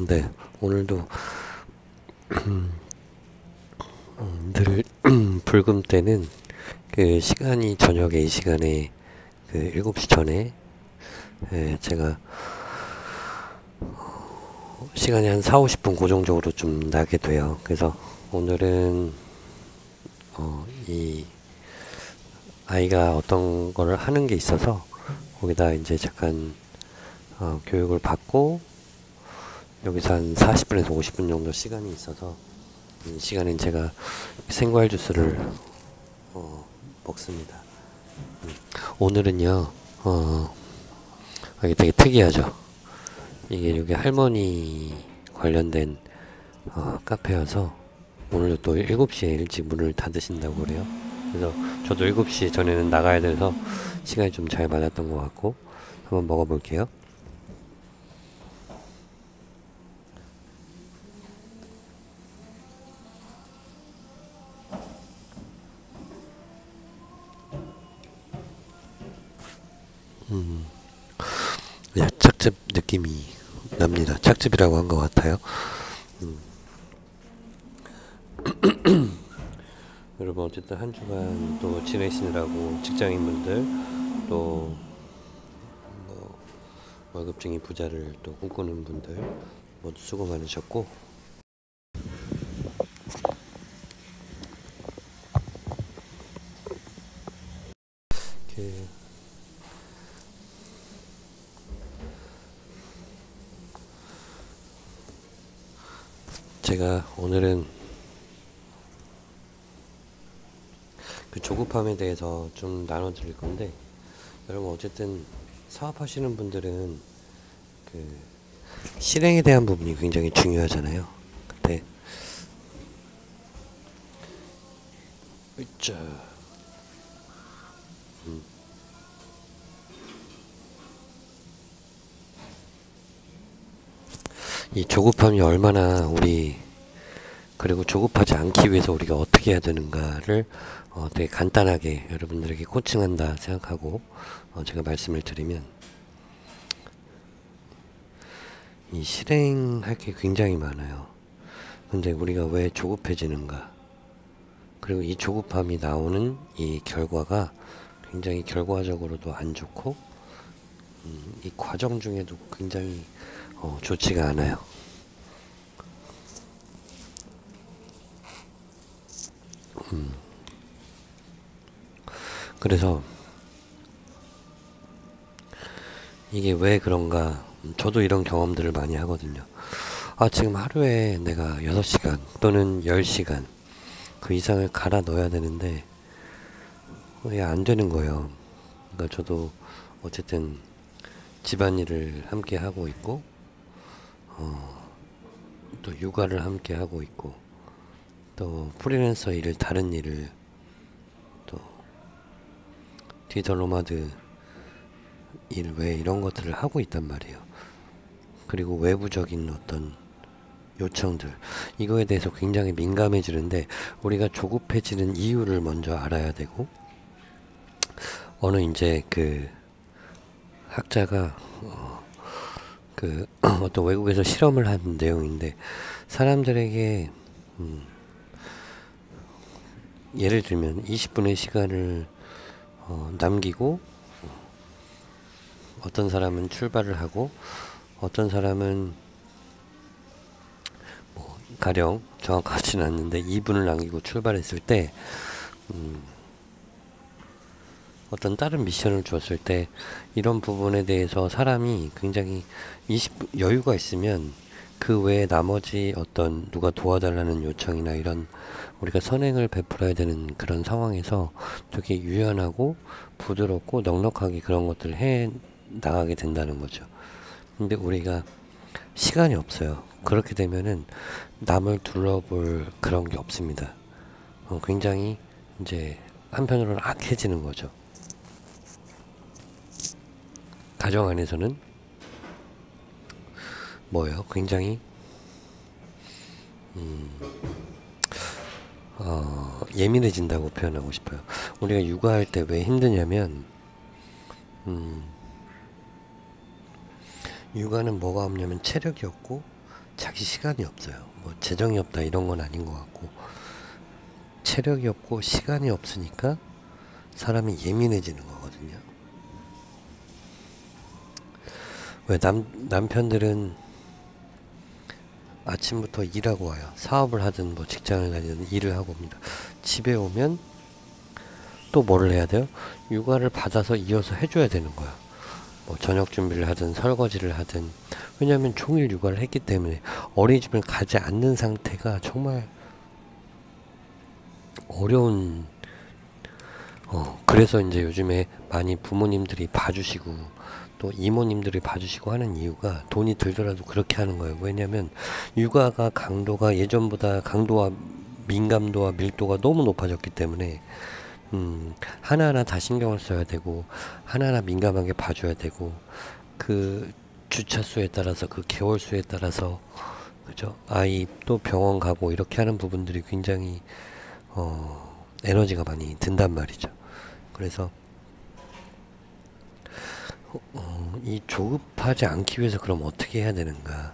네, 오늘도 늘 불금 때는 그 시간이 저녁에 이 시간에 그 7시 전에 제가 시간이 한 4, 50분 고정적으로 좀 나게 돼요. 그래서 오늘은 이 아이가 어떤 거를 하는 게 있어서 거기다 이제 잠깐 교육을 받고 여기서 한 40분에서 50분 정도 시간이 있어서 이 시간엔 제가 생과일 주스를 먹습니다. 오늘은요, 이게 되게 특이하죠. 이게 여기 할머니 관련된 카페여서 오늘도 또 7시에 일찍 문을 닫으신다고 그래요. 그래서 저도 7시 전에는 나가야 돼서 시간이 좀 잘 맞았던 것 같고 한번 먹어볼게요. 착즙 느낌이 납니다. 착즙이라고 한 것 같아요. 여러분 어쨌든 한 주간 또 지내시느라고 직장인분들 또 월급쟁이 부자를 또 꿈꾸는 분들 모두 수고 많으셨고 이렇게 제가 오늘은 그 조급함에 대해서 좀 나눠드릴 건데 여러분 어쨌든 사업하시는 분들은 그 실행에 대한 부분이 굉장히 중요하잖아요. 근데 으쌰 이 조급함이 얼마나 그리고 조급하지 않기 위해서 우리가 어떻게 해야 되는가를 되게 간단하게 여러분들에게 코칭한다 생각하고 제가 말씀을 드리면 이 실행할 게 굉장히 많아요. 근데 우리가 왜 조급해지는가? 그리고 이 조급함이 나오는 이 결과가 굉장히 결과적으로도 안 좋고 이 과정 중에도 굉장히 좋지가 않아요. 그래서 이게 왜 그런가? 저도 이런 경험들을 많이 하거든요. 지금 하루에 내가 6시간 또는 10시간 그 이상을 갈아 넣어야 되는데 이게 안 되는 거예요. 그러니까 저도 어쨌든 집안일을 함께 하고 있고 또 육아를 함께 하고 있고 또 프리랜서 일을 다른 일을 또 디지털 노마드 일 외에 이런 것들을 하고 있단 말이에요. 그리고 외부적인 어떤 요청들 이거에 대해서 굉장히 민감해지는데 우리가 조급해지는 이유를 먼저 알아야 되고 어느 이제 그 학자가 그 어떤 외국에서 실험을 한 내용인데 사람들에게 예를 들면 20분의 시간을 남기고 어떤 사람은 출발을 하고 어떤 사람은 가령 정확하지는 않는데 2분을 남기고 출발했을 때 어떤 다른 미션을 줬을 때 이런 부분에 대해서 사람이 굉장히 20분 여유가 있으면 그 외에 나머지 어떤 누가 도와달라는 요청이나 이런 우리가 선행을 베풀어야 되는 그런 상황에서 되게 유연하고 부드럽고 넉넉하게 그런 것들을 해 나가게 된다는 거죠. 근데 우리가 시간이 없어요. 그렇게 되면은 남을 둘러볼 그런 게 없습니다. 굉장히 이제 한편으로는 악해지는 거죠. 가정 안에서는 뭐예요? 굉장히 예민해진다고 표현하고 싶어요. 우리가 육아할 때 왜 힘드냐면 육아는 뭐가 없냐면 체력이 없고 자기 시간이 없어요. 뭐 재정이 없다 이런 건 아닌 것 같고, 체력이 없고 시간이 없으니까 사람이 예민해지는 거거든요. 왜 남편들은 아침부터 일하고 와요. 사업을 하든 뭐 직장을 다니든 일을 하고 옵니다. 집에 오면 또 뭐를 해야 돼요? 육아를 받아서 이어서 해줘야 되는 거야. 뭐 저녁 준비를 하든 설거지를 하든. 왜냐하면 종일 육아를 했기 때문에 어린이집을 가지 않는 상태가 정말 어려운. 그래서 이제 요즘에 많이 부모님들이 봐주시고 또 이모님들이 봐주시고 하는 이유가, 돈이 들더라도 그렇게 하는 거예요. 왜냐면 육아가 강도가 예전보다 강도와 민감도와 밀도가 너무 높아졌기 때문에 하나하나 다 신경을 써야 되고 하나하나 민감하게 봐줘야 되고, 그 주차 수에 따라서 그 개월 수에 따라서, 그죠? 아이 또 병원 가고 이렇게 하는 부분들이 굉장히 에너지가 많이 든단 말이죠. 그래서 이 조급하지 않기 위해서 그럼 어떻게 해야 되는가?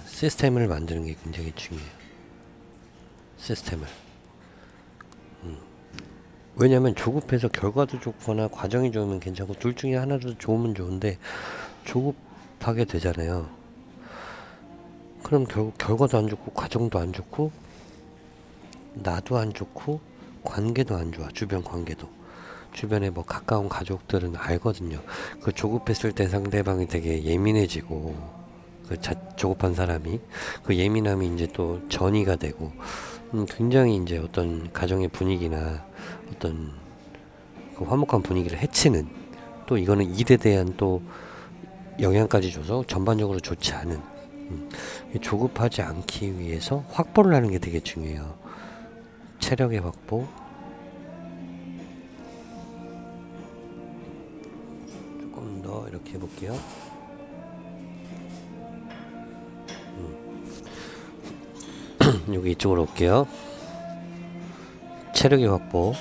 시스템을 만드는 게 굉장히 중요해요. 시스템을. 왜냐면 조급해서 결과도 좋거나 과정이 좋으면 괜찮고 둘 중에 하나라도 좋으면 좋은데 조급하게 되잖아요. 그럼 결국 결과도 안 좋고 과정도 안 좋고 나도 안 좋고 관계도 안 좋아. 주변 관계도. 주변에 뭐 가까운 가족들은 알거든요. 그 조급했을 때 상대방이 되게 예민해지고, 그 조급한 사람이 그 예민함이 이제 또 전이가 되고, 굉장히 이제 어떤 가정의 분위기나 어떤 그 화목한 분위기를 해치는, 또 이거는 일에 대한 또 영향까지 줘서 전반적으로 좋지 않은, 조급하지 않기 위해서 확보를 하는 게 되게 중요해요. 체력의 확보. 조금 더 이렇게 해볼게요. 여기 이쪽으로 올게요. 체력의 확보,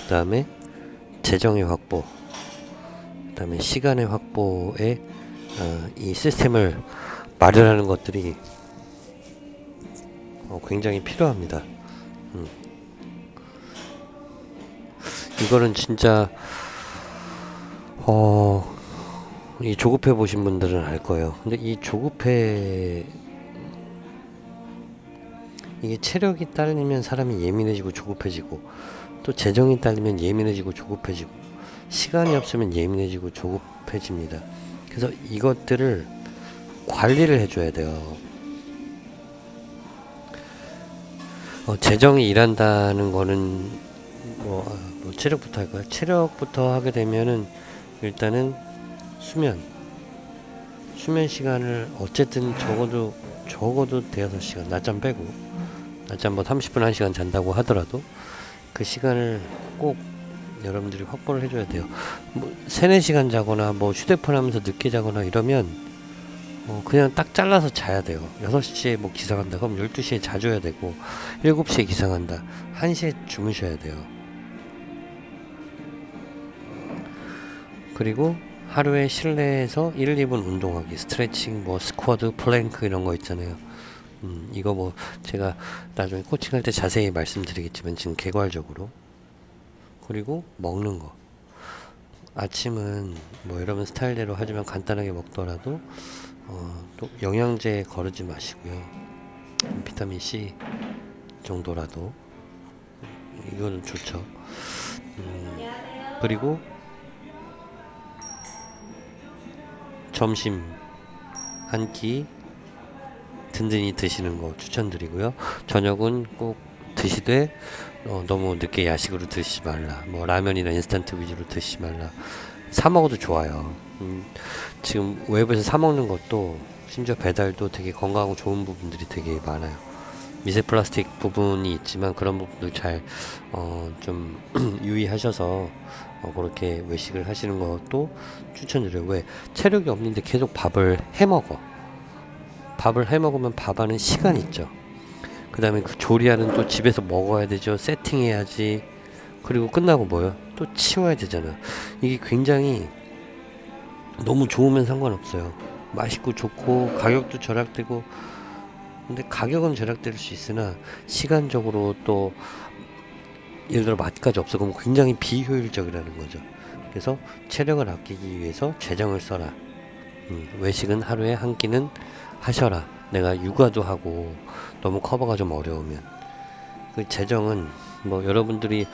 그 다음에 재정의 확보, 그 다음에 시간의 확보에 이 시스템을 마련하는 것들이 굉장히 필요합니다. 이거는 진짜 이 조급해 보신 분들은 알 거예요. 근데 이 이게 체력이 딸리면 사람이 예민해지고 조급해지고, 또 재정이 딸리면 예민해지고 조급해지고, 시간이 없으면 예민해지고 조급해집니다. 그래서 이것들을 관리를 해줘야 돼요. 재정이 일한다는 거는 뭐 체력부터 할까요? 체력부터 하게 되면은 일단은 수면 시간을 어쨌든 적어도 대여섯 시간, 낮잠 빼고, 낮잠 뭐 30분 1시간 잔다고 하더라도 그 시간을 꼭 여러분들이 확보를 해줘야 돼요. 뭐 3-4시간 자거나 뭐 휴대폰 하면서 늦게 자거나 이러면 그냥 딱 잘라서 자야 돼요. 6시에 뭐 기상한다 그럼 12시에 자줘야 되고, 7시에 기상한다 1시에 주무셔야 돼요. 그리고 하루에 실내에서 1-2분 운동하기, 스트레칭, 뭐 스쿼드, 플랭크 이런 거 있잖아요. 이거 뭐 제가 나중에 코칭할 때 자세히 말씀드리겠지만 지금 개괄적으로. 그리고 먹는 거, 아침은 뭐 여러분 스타일대로 하지만 간단하게 먹더라도 또 영양제 거르지 마시고요. 비타민 C 정도라도 이거는 좋죠. 그리고 점심 한 끼 든든히 드시는 거 추천드리고요. 저녁은 꼭 드시되 너무 늦게 야식으로 드시지 말라. 뭐 라면이나 인스턴트 위주로 드시지 말라. 사 먹어도 좋아요. 지금 웹에서 사 먹는 것도 심지어 배달도 되게 건강하고 좋은 부분들이 되게 많아요. 미세 플라스틱 부분이 있지만 그런 부분들 잘 좀 유의하셔서 그렇게 외식을 하시는 것도 추천드려요. 왜? 체력이 없는데 계속 밥을 해먹어. 밥을 해먹으면 밥하는 시간 있죠. 그 다음에 그 조리하는 또 집에서 먹어야 되죠. 세팅해야지. 그리고 끝나고 뭐요? 또 치워야 되잖아. 이게 굉장히 너무 좋으면 상관없어요. 맛있고 좋고 가격도 절약되고, 근데 가격은 절약될 수 있으나 시간적으로 또 예를 들어 맛까지 없어 그럼 굉장히 비효율적이라는 거죠. 그래서 체력을 아끼기 위해서 재정을 써라. 외식은 하루에 한 끼는 하셔라. 내가 육아도 하고 너무 커버가 좀 어려우면 그 재정은 뭐 여러분들이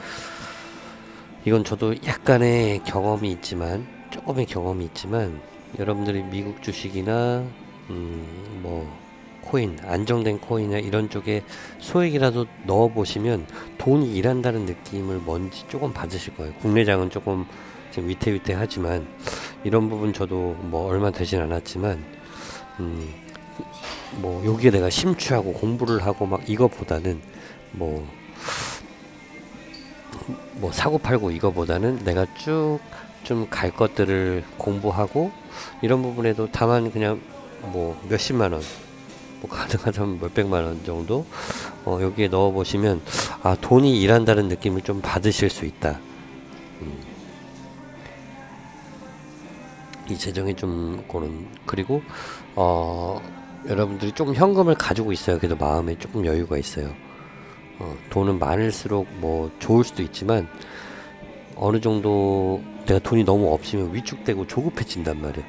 이건 저도 약간의 경험이 있지만 조금의 경험이 있지만 여러분들이 미국 주식이나 뭐 코인 안정된 코인이나 이런 쪽에 소액이라도 넣어 보시면 돈이 일한다는 느낌을 뭔지 조금 받으실 거예요. 국내장은 조금 지금 위태위태하지만 이런 부분 저도 뭐 얼마 되진 않았지만 뭐 여기에 내가 심취하고 공부를 하고 막 이거보다는 뭐 사고 팔고 이거보다는 내가 쭉 좀 갈 것들을 공부하고 이런 부분에도 다만 그냥 뭐 몇십만 원, 뭐 가능하다면 몇백만 원 정도 여기에 넣어 보시면 아 돈이 일한다는 느낌을 좀 받으실 수 있다. 이 재정에 좀 그런 그리고 여러분들이 조금 현금을 가지고 있어야 그래도 마음에 조금 여유가 있어요. 돈은 많을수록 뭐 좋을 수도 있지만 어느 정도 내가 돈이 너무 없으면 위축되고 조급해진단 말이야.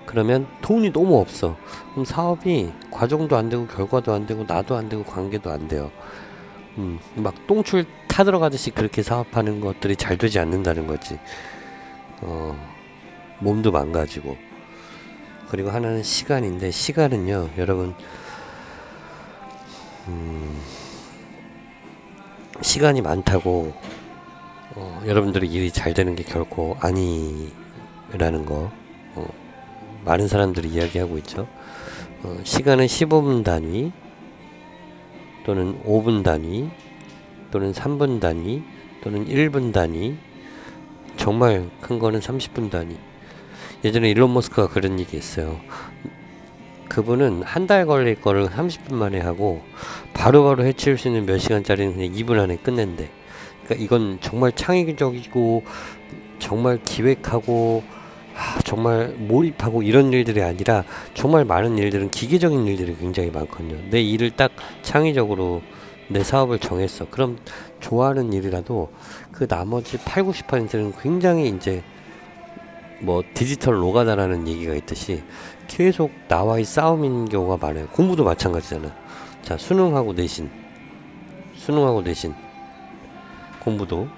그러면 돈이 너무 없어. 그럼 사업이 과정도 안 되고 결과도 안 되고 나도 안 되고 관계도 안 돼요. 막 똥줄 타들어가듯이 그렇게 사업하는 것들이 잘 되지 않는다는 거지. 몸도 망가지고. 그리고 하나는 시간인데 시간은요 여러분 시간이 많다고 여러분들이 일이 잘 되는 게 결코 아니라는 거 많은 사람들이 이야기하고 있죠. 시간은 15분 단위 또는 5분 단위 또는 3분 단위 또는 1분 단위 정말 큰 거는 30분 단위. 예전에 일론 머스크가 그런 얘기 했어요. 그분은 한 달 걸릴 거를 30분 만에 하고 바로바로 해치울 수 있는 몇 시간짜리는 그냥 2분 안에 끝낸대. 그러니까 이건 정말 창의적이고 정말 기획하고 정말 몰입하고 이런 일들이 아니라 정말 많은 일들은 기계적인 일들이 굉장히 많거든요. 내 일을 딱 창의적으로 내 사업을 정했어. 그럼 좋아하는 일이라도 그 나머지 8, 90%는 굉장히 이제 뭐 디지털 노가다라는 얘기가 있듯이 계속 나와의 싸움인 경우가 많아요. 공부도 마찬가지잖아. 자, 수능하고 내신 공부도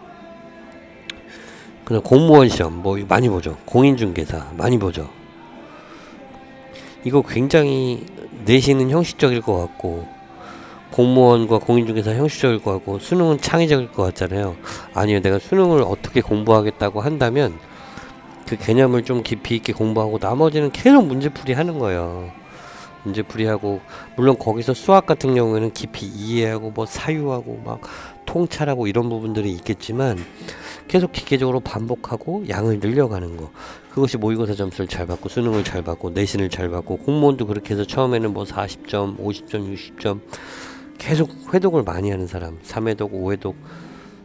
그냥 공무원 시험 뭐 많이 보죠. 공인중개사 많이 보죠. 이거 굉장히 내신은 형식적일 것 같고 공무원과 공인중개사 형식적일 것 같고 수능은 창의적일 것 같잖아요. 아니요, 내가 수능을 어떻게 공부하겠다고 한다면 그 개념을 좀 깊이 있게 공부하고 나머지는 계속 문제풀이 하는 거예요. 문제풀이하고 물론 거기서 수학 같은 경우에는 깊이 이해하고 뭐 사유하고 막 통찰하고 이런 부분들이 있겠지만 계속 기계적으로 반복하고 양을 늘려가는 거, 그것이 모의고사 점수를 잘 받고 수능을 잘 받고 내신을 잘 받고 공무원도 그렇게 해서 처음에는 뭐 40점 50점 60점 계속 회독을 많이 하는 사람, 3회독 5회독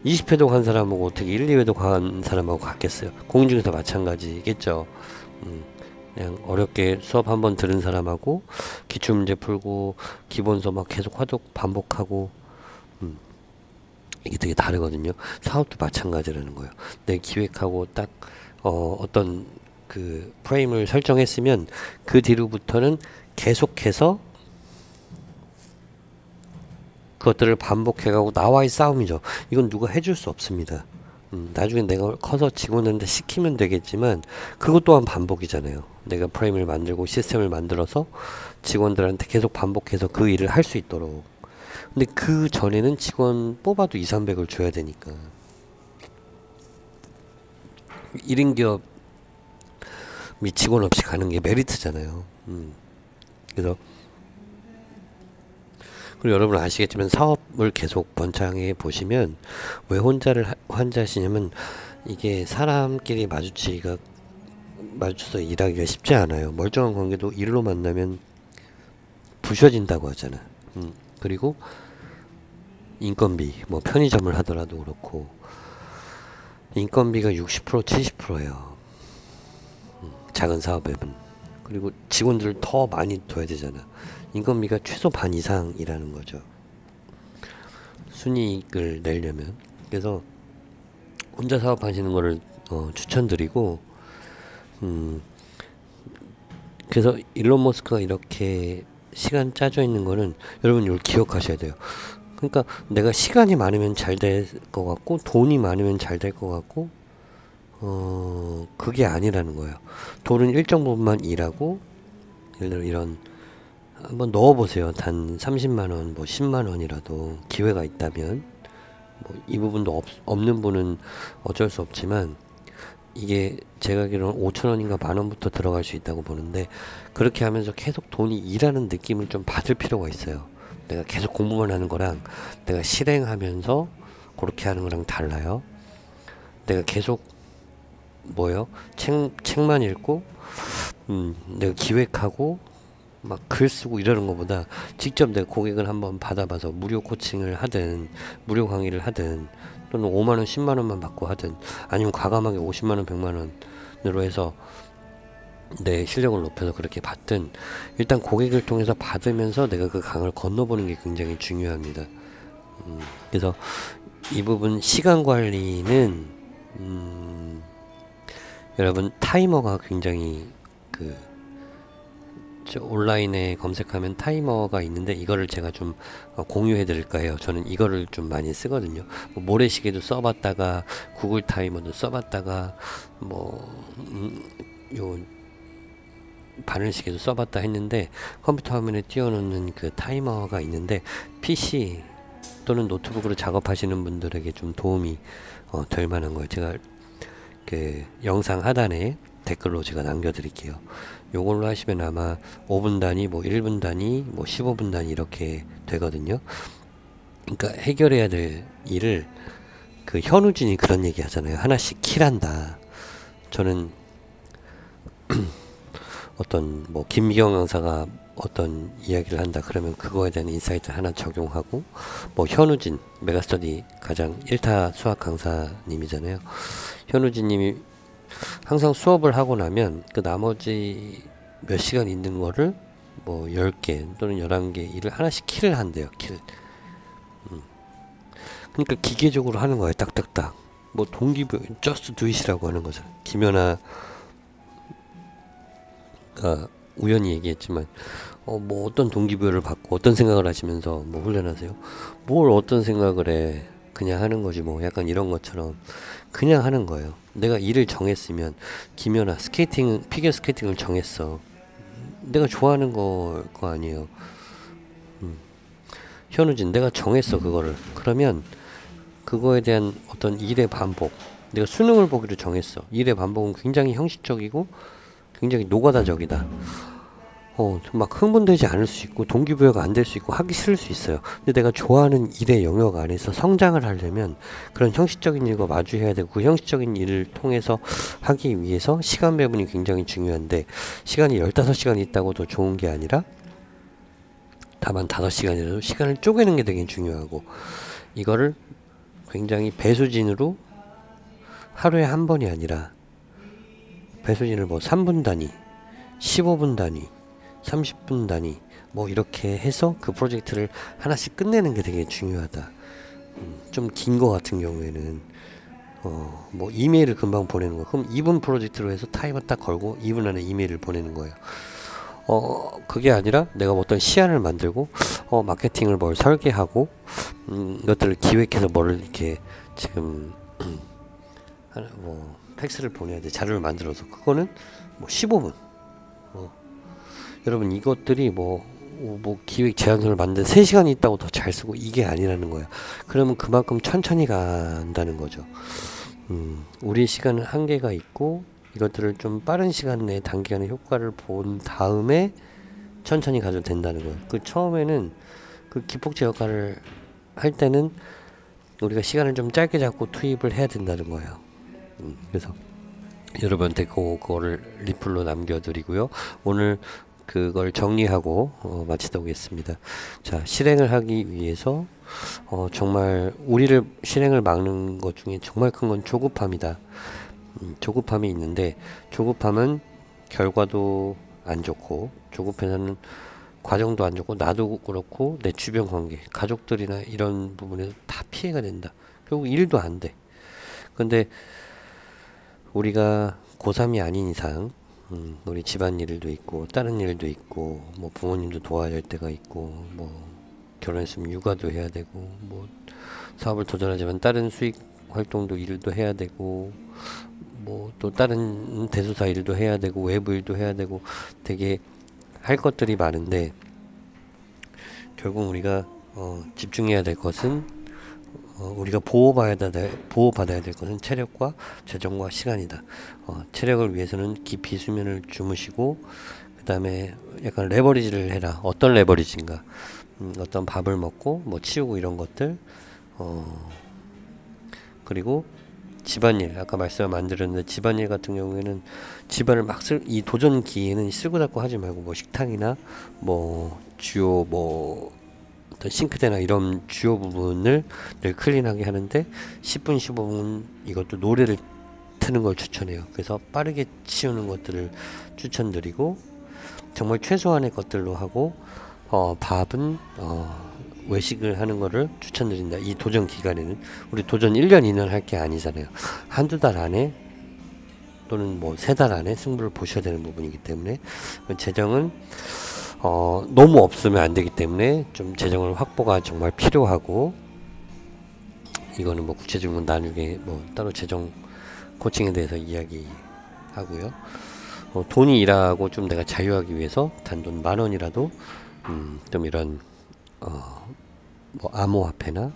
20회독 한 사람하고 어떻게 1, 2회독 한 사람하고 같겠어요. 공인중개사 마찬가지겠죠. 그냥 어렵게 수업 한번 들은 사람하고 기출문제 풀고 기본서 막 계속 화독 반복하고 이게 되게 다르거든요. 사업도 마찬가지라는 거예요. 내 기획하고 딱 어떤 그 프레임을 설정했으면 그 뒤로부터는 계속해서 그것들을 반복해가고 나와의 싸움이죠. 이건 누가 해줄 수 없습니다. 나중에 내가 커서 직원한테 시키면 되겠지만 그것 또한 반복이잖아요. 내가 프레임을 만들고 시스템을 만들어서 직원들한테 계속 반복해서 그 일을 할 수 있도록. 근데 그 전에는 직원 뽑아도 2, 300을 줘야 되니까 1인 기업이 직원 없이 가는 게 메리트잖아요. 그래서 그리고 여러분 아시겠지만 사업을 계속 번창해 보시면 왜 환자시냐면 이게 사람끼리 마주쳐서 일하기가 쉽지 않아요. 멀쩡한 관계도 일로 만나면 부셔진다고 하잖아. 그리고 인건비, 뭐 편의점을 하더라도 그렇고 인건비가 60% 70%예요. 작은 사업앱은. 그리고 직원들을 더 많이 둬야 되잖아. 인건비가 최소 반 이상이라는 거죠. 순이익을 내려면. 그래서 혼자 사업하시는 거를 추천드리고, 그래서 일론 머스크가 이렇게 시간 짜져 있는 거는 여러분 이걸 기억하셔야 돼요. 그러니까 내가 시간이 많으면 잘 될 것 같고 돈이 많으면 잘 될 것 같고 그게 아니라는 거예요. 돈은 일정 부분만 일하고, 예를 들어 이런 한번 넣어보세요. 단 30만원 뭐 10만원이라도 기회가 있다면. 뭐 이 부분도 없는 분은 어쩔 수 없지만, 이게 제가 알기로는 5천원인가 만원부터 들어갈 수 있다고 보는데, 그렇게 하면서 계속 돈이 일하는 느낌을 좀 받을 필요가 있어요. 내가 계속 공부만 하는 거랑 내가 실행하면서 그렇게 하는 거랑 달라요. 내가 계속 책만 읽고 내가 기획하고 막 글 쓰고 이러는 것보다 직접 내가 고객을 한번 받아봐서 무료 코칭을 하든 무료 강의를 하든 또는 5만원 10만원만 받고 하든 아니면 과감하게 50만원 100만원으로 해서 내 실력을 높여서 그렇게 받든, 일단 고객을 통해서 받으면서 내가 그 강을 건너보는 게 굉장히 중요합니다. 그래서 이 부분 시간 관리는 여러분 타이머가 굉장히 온라인에 검색하면 타이머가 있는데, 이거를 제가 좀 공유해 드릴까 해요. 저는 이거를 좀 많이 쓰거든요. 뭐 모래시계도 써봤다가 구글 타이머도 써봤다가 요 바늘시계도 써봤다 했는데, 컴퓨터 화면에 띄워놓는 그 타이머가 있는데 PC 또는 노트북으로 작업하시는 분들에게 좀 도움이 될 만한 거예요. 제가 그 영상 하단에 댓글로 제가 남겨드릴게요. 요걸로 하시면 아마 5분 단위, 뭐 1분 단위, 뭐 15분 단위 이렇게 되거든요. 그러니까 해결해야 될 일을, 그 현우진이 그런 얘기 하잖아요. 하나씩 킬한다. 저는 어떤 뭐 김미경 강사가 어떤 이야기를 한다 그러면 그거에 대한 인사이트 하나 적용하고, 뭐 현우진 메가스터디 가장 1타 수학 강사님이잖아요. 현우진 님이 항상 수업을 하고 나면 그 나머지 몇 시간 있는 거를 뭐 10개 또는 11개 일을 하나씩 킬을 한대요. 킬. 그러니까 기계적으로 하는 거예요. 딱딱딱. 뭐 동기부여, just do it이라고 하는 거잖아요. 김연아 우연히 얘기했지만 뭐 어떤 동기부여를 받고 어떤 생각을 하시면서 뭐 훈련하세요? 뭘 어떤 생각을 해, 그냥 하는 거지 뭐. 약간 이런 것처럼 그냥 하는 거예요. 내가 일을 정했으면, 김연아 피겨 스케이팅을 정했어. 내가 좋아하는 거 아니에요. 현우진 내가 정했어 그거를. 그러면 그거에 대한 어떤 일의 반복, 내가 수능을 보기로 정했어. 일의 반복은 굉장히 형식적이고 굉장히 노가다적이다. 막 흥분되지 않을 수 있고 동기부여가 안 될 수 있고 하기 싫을 수 있어요. 근데 내가 좋아하는 일의 영역 안에서 성장을 하려면 그런 형식적인 일과 마주해야 되고, 그 형식적인 일을 통해서 하기 위해서 시간 배분이 굉장히 중요한데, 시간이 15시간 있다고 더 좋은 게 아니라 다만 5시간이라도 시간을 쪼개는 게 되게 중요하고, 이거를 굉장히 배수진으로 하루에 한 번이 아니라 배수진을 뭐 3분 단위, 15분 단위, 30분 단위 뭐 이렇게 해서 그 프로젝트를 하나씩 끝내는 게 되게 중요하다. 좀 긴 거 같은 경우에는 뭐 이메일을 금방 보내는 거, 그럼 2분 프로젝트로 해서 타이머 딱 걸고 2분 안에 이메일을 보내는 거예요. 그게 아니라 내가 뭐 어떤 시안을 만들고 마케팅을 뭘 설계하고 이것들을 기획해서 뭐를 이렇게 지금 뭐 팩스를 보내야 돼, 자료를 만들어서. 그거는 뭐 15분. 여러분 이것들이 뭐 기획 제안서를 만든 3시간이 있다고 더 잘 쓰고 이게 아니라는 거야. 그러면 그만큼 천천히 간다는 거죠. 우리 시간은 한계가 있고, 이것들을 좀 빠른 시간 내에 단기간에 효과를 본 다음에 천천히 가도 된다는 거예요. 그 처음에는 그 기폭제 역할을 할 때는 우리가 시간을 좀 짧게 잡고 투입을 해야 된다는 거예요. 그래서 여러분한테 그거를 리플로 남겨드리고요. 오늘 그걸 정리하고 마치도록 하겠습니다. 자, 실행을 하기 위해서 정말 우리를 실행을 막는 것 중에 정말 큰 건 조급함이다. 조급함이 있는데, 조급함은 결과도 안 좋고, 조급해서는 과정도 안 좋고, 나도 그렇고 내 주변 관계, 가족들이나 이런 부분에서 다 피해가 된다. 결국 일도 안 돼. 근데 우리가 고3이 아닌 이상 우리 집안 일도 있고 다른 일도 있고 뭐 부모님도 도와야 될 때가 있고 뭐 결혼했으면 육아도 해야 되고 뭐 사업을 도전하지만 다른 수익 활동도 일도 해야 되고 뭐 또 다른 대소사 일도 해야 되고 외부 일도 해야 되고 되게 할 것들이 많은데 결국 우리가 집중해야 될 것은 우리가 보호받아야 될 것은 체력과 재정과 시간이다. 체력을 위해서는 깊이 수면을 주무시고 그 다음에 약간 레버리지를 해라. 어떤 레버리지인가? 어떤 밥을 먹고 뭐 치우고 이런 것들 그리고 집안일 아까 말씀 안 드렸는데 집안일 같은 경우에는 집안을 막 이 도전 기에는 쓸고 닦고 하지 말고 뭐 식탁이나 뭐 주요 뭐 어떤 싱크대나 이런 주요 부분을 늘 클린하게 하는데 10분 15분 이것도 노래를 트는 걸 추천해요. 그래서 빠르게 치우는 것들을 추천드리고 정말 최소한의 것들로 하고 밥은 외식을 하는 거를 추천드린다. 이 도전 기간에는 우리 도전 1년 2년 할 게 아니잖아요. 한두 달 안에 또는 뭐 3달 안에 승부를 보셔야 되는 부분이기 때문에 재정은 너무 없으면 안 되기 때문에 좀 재정을 확보가 정말 필요하고 이거는 뭐 구체적으로 나중에 뭐 따로 재정 코칭에 대해서 이야기하고요. 돈이 일하고 좀 내가 자유하기 위해서 단돈 10,000원이라도 좀 이런 뭐 암호화폐나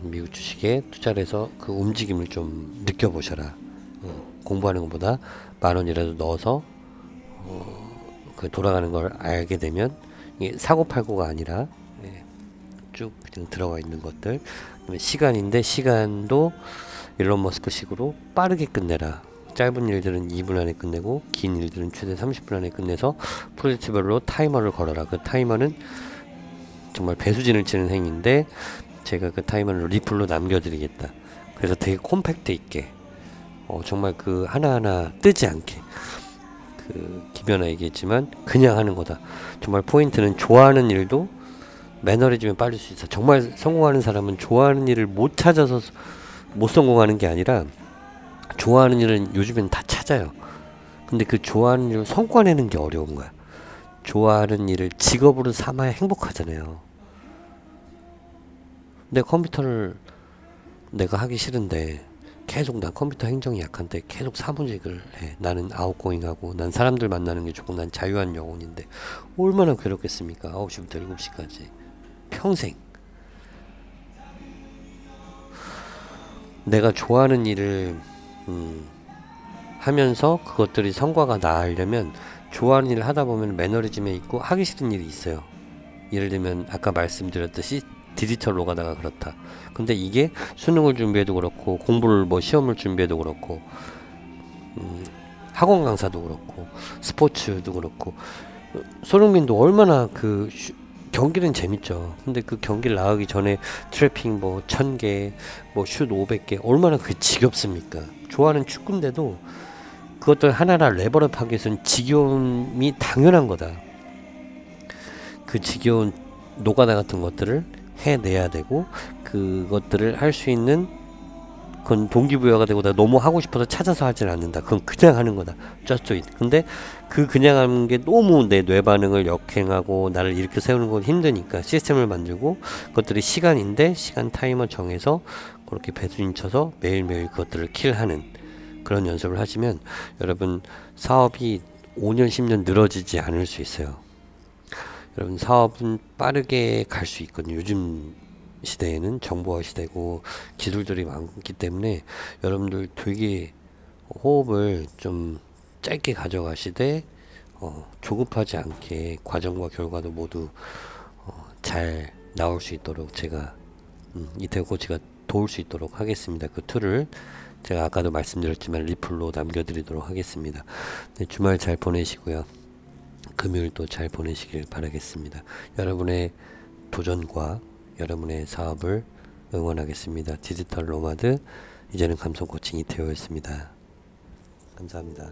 미국 주식에 투자를 해서 그 움직임을 좀 느껴보셔라. 공부하는 것보다 10,000원이라도 넣어서 그 돌아가는 걸 알게 되면 이게 사고팔고가 아니라 쭉 그냥 들어가 있는 것들. 시간인데 시간도 일론 머스크 식으로 빠르게 끝내라. 짧은 일들은 2분 안에 끝내고 긴 일들은 최대 30분 안에 끝내서 프로젝트별로 타이머를 걸어라. 그 타이머는 정말 배수진을 치는 행위인데 제가 그 타이머를 리플로 남겨드리겠다. 그래서 되게 콤팩트 있게 정말 그 하나하나 뜨지 않게 그 김연아 얘기했지만 그냥 하는 거다. 정말 포인트는 좋아하는 일도 매너리즘에 빠질 수 있어. 정말 성공하는 사람은 좋아하는 일을 못 찾아서 못 성공하는 게 아니라 좋아하는 일은 요즘엔 다 찾아요. 근데 그 좋아하는 일을 성과내는 게 어려운 거야. 좋아하는 일을 직업으로 삼아야 행복하잖아요. 근데 컴퓨터를 내가 하기 싫은데 계속 난 컴퓨터 행정이 약한데 계속 사무직을 해. 나는 아웃고잉하고 난 사람들 만나는 게 좋고 난 자유한 영혼인데 얼마나 괴롭겠습니까? 9시부터 7시까지 평생 내가 좋아하는 일을 하면서 그것들이 성과가 나으려면 좋아하는 일을 하다 보면 매너리즘에 있고 하기 싫은 일이 있어요. 예를 들면 아까 말씀드렸듯이 디지털로 가다가 그렇다. 근데 이게 수능을 준비해도 그렇고 공부를 뭐 시험을 준비해도 그렇고 학원 강사도 그렇고 스포츠도 그렇고 손흥민도 얼마나 그 경기는 재밌죠. 근데 그 경기를 나가기 전에 트래핑 뭐 1000개 뭐 슛 500개 얼마나 그게 지겹습니까. 좋아하는 축구인데도 그것들 하나하나 레벨업 하기 위해서는 지겨움이 당연한 거다. 그 지겨운 노가다 같은 것들을 해내야 되고 그것들을 할 수 있는 그건 동기부여가 되고 나 너무 하고 싶어서 찾아서 하진 않는다. 그건 그냥 하는 거다. just do it. 근데 그 그냥 하는 게 너무 내 뇌 반응을 역행하고 나를 이렇게 세우는 건 힘드니까 시스템을 만들고 그것들이 시간인데 시간 타이머 정해서 그렇게 배수진 쳐서 매일매일 그것들을 킬하는 그런 연습을 하시면 여러분 사업이 5년 10년 늘어지지 않을 수 있어요. 여러분 사업은 빠르게 갈 수 있거든요. 요즘 시대에는 정보화 시대고 기술들이 많기 때문에 여러분들 되게 호흡을 좀 짧게 가져가시되 조급하지 않게 과정과 결과도 모두 잘 나올 수 있도록 제가 이태호 코치가 도울 수 있도록 하겠습니다. 그 툴을 제가 아까도 말씀드렸지만 리플로 남겨드리도록 하겠습니다. 네, 주말 잘 보내시고요. 금요일도 잘 보내시길 바라겠습니다. 여러분의 도전과 여러분의 사업을 응원하겠습니다. 디지털 노마드 이제는 감성 코칭 이태호였습니다. 감사합니다.